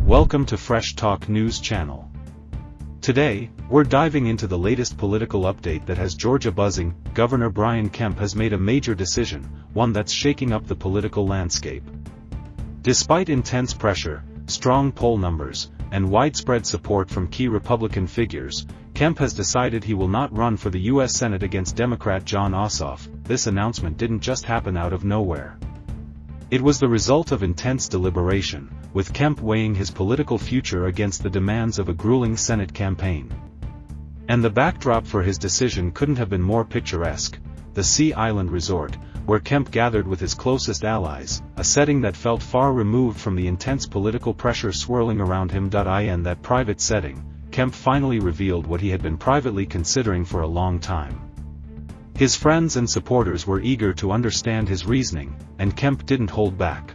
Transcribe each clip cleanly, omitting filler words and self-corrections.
Welcome to Fresh Talk News Channel. Today, we're diving into the latest political update that has Georgia buzzing. Governor Brian Kemp has made a major decision, one that's shaking up the political landscape. Despite intense pressure, strong poll numbers, and widespread support from key Republican figures, Kemp has decided he will not run for the U.S. Senate against Democrat Jon Ossoff. This announcement didn't just happen out of nowhere. It was the result of intense deliberation, with Kemp weighing his political future against the demands of a grueling Senate campaign. And the backdrop for his decision couldn't have been more picturesque: the Sea Island resort, where Kemp gathered with his closest allies, a setting that felt far removed from the intense political pressure swirling around him. In that private setting, Kemp finally revealed what he had been privately considering for a long time. His friends and supporters were eager to understand his reasoning, and Kemp didn't hold back.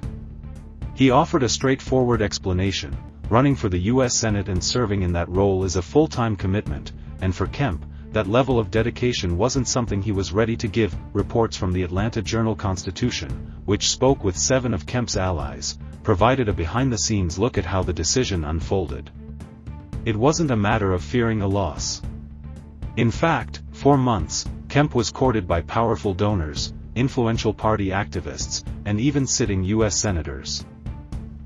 He offered a straightforward explanation: running for the U.S. Senate and serving in that role is a full-time commitment, and for Kemp, that level of dedication wasn't something he was ready to give. Reports from the Atlanta Journal-Constitution, which spoke with 7 of Kemp's allies, provided a behind-the-scenes look at how the decision unfolded. It wasn't a matter of fearing a loss. In fact, for months, Kemp was courted by powerful donors, influential party activists, and even sitting U.S. senators.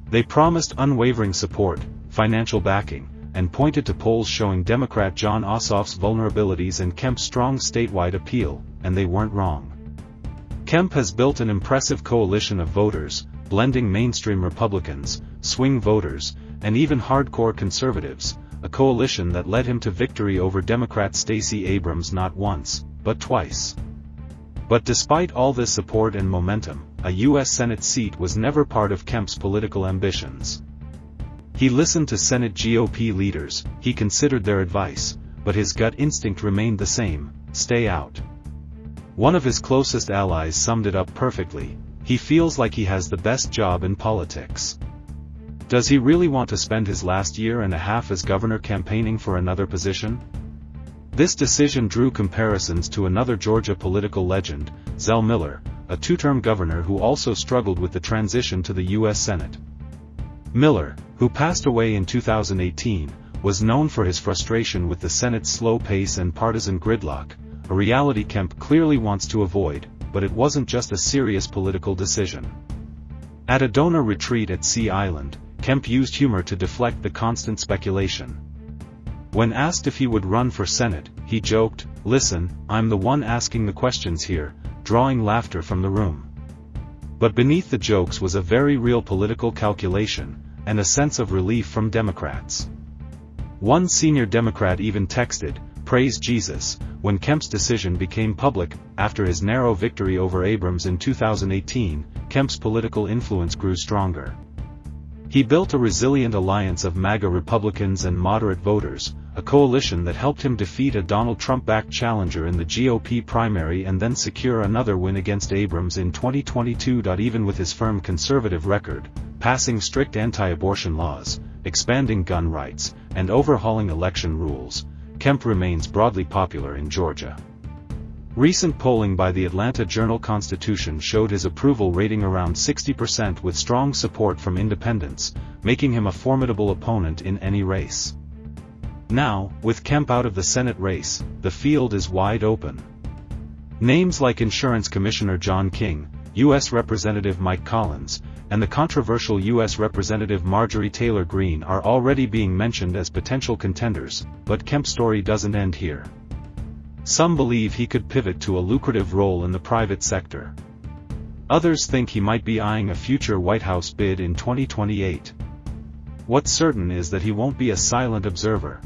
They promised unwavering support, financial backing, and pointed to polls showing Democrat Jon Ossoff's vulnerabilities and Kemp's strong statewide appeal, and they weren't wrong. Kemp has built an impressive coalition of voters, blending mainstream Republicans, swing voters, and even hardcore conservatives, a coalition that led him to victory over Democrat Stacey Abrams not once, but twice. But despite all this support and momentum, a U.S. Senate seat was never part of Kemp's political ambitions. He listened to Senate GOP leaders, he considered their advice, but his gut instinct remained the same: stay out. One of his closest allies summed it up perfectly: he feels like he has the best job in politics. Does he really want to spend his last year and a half as governor campaigning for another position? This decision drew comparisons to another Georgia political legend, Zell Miller, a two-term governor who also struggled with the transition to the U.S. Senate. Miller, who passed away in 2018, was known for his frustration with the Senate's slow pace and partisan gridlock, a reality Kemp clearly wants to avoid. But it wasn't just a serious political decision. At a donor retreat at Sea Island, Kemp used humor to deflect the constant speculation. When asked if he would run for Senate, he joked, "Listen, I'm the one asking the questions here," drawing laughter from the room. But beneath the jokes was a very real political calculation, and a sense of relief from Democrats. One senior Democrat even texted, "Praise Jesus," when Kemp's decision became public. After his narrow victory over Abrams in 2018, Kemp's political influence grew stronger. He built a resilient alliance of MAGA Republicans and moderate voters, a coalition that helped him defeat a Donald Trump-backed challenger in the GOP primary and then secure another win against Abrams in 2022. Even with his firm conservative record, passing strict anti-abortion laws, expanding gun rights, and overhauling election rules, Kemp remains broadly popular in Georgia. Recent polling by the Atlanta Journal-Constitution showed his approval rating around 60%, with strong support from independents, making him a formidable opponent in any race. Now, with Kemp out of the Senate race, the field is wide open. Names like Insurance Commissioner John King, U.S. Representative Mike Collins, and the controversial U.S. Representative Marjorie Taylor Greene are already being mentioned as potential contenders. But Kemp's story doesn't end here. Some believe he could pivot to a lucrative role in the private sector. Others think he might be eyeing a future White House bid in 2028. What's certain is that he won't be a silent observer.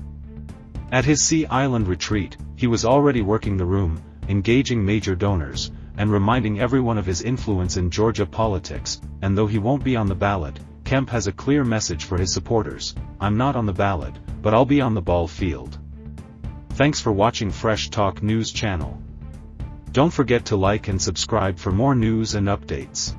At his Sea Island retreat, he was already working the room, engaging major donors, and reminding everyone of his influence in Georgia politics. And though he won't be on the ballot, Kemp has a clear message for his supporters: I'm not on the ballot, but I'll be on the ball field. Thanks for watching Fresh Talk News Channel. Don't forget to like and subscribe for more news and updates.